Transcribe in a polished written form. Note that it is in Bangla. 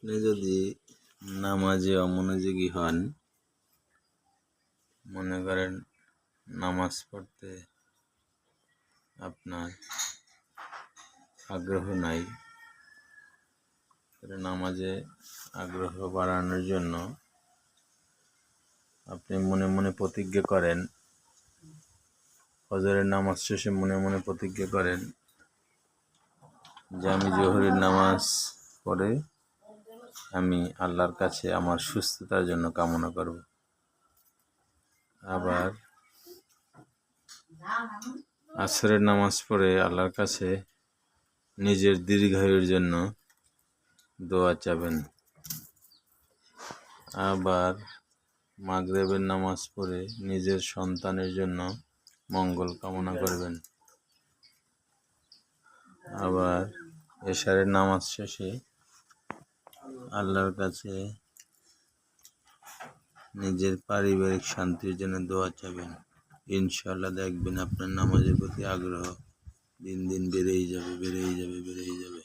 আপনি যদি নামাজে অমনোযোগী হন, মনে করেন নামাজ পড়তে আপনার আগ্রহ নাই, তাহলে নামাজে আগ্রহ বাড়ানোর জন্য আপনি মনে মনে প্রতিজ্ঞা করেন, ফজরের নামাজ শেষে মনে মনে প্রতিজ্ঞা করেন যে আমি জোহরের নামাজ পড়ে আমি আল্লাহর কাছে আমার সুস্থতার জন্য কামনা করব। আবার আসরের নামাজ পড়ে আল্লাহর কাছে নিজের দীর্ঘায়ুর জন্য দোয়া চাবেন। আবার মাগরিবের নামাজ পড়ে নিজের সন্তানের জন্য মঙ্গল কামনা করবেন। আবার এশারের নামাজ শেষে আল্লাহর কাছে নিজের পারিবারিক শান্তির জন্য দোয়া চাবেন। ইনশাআল্লাহ দেখবেন আপনার নামাজের প্রতি আগ্রহ দিন দিন বেড়েই যাবে।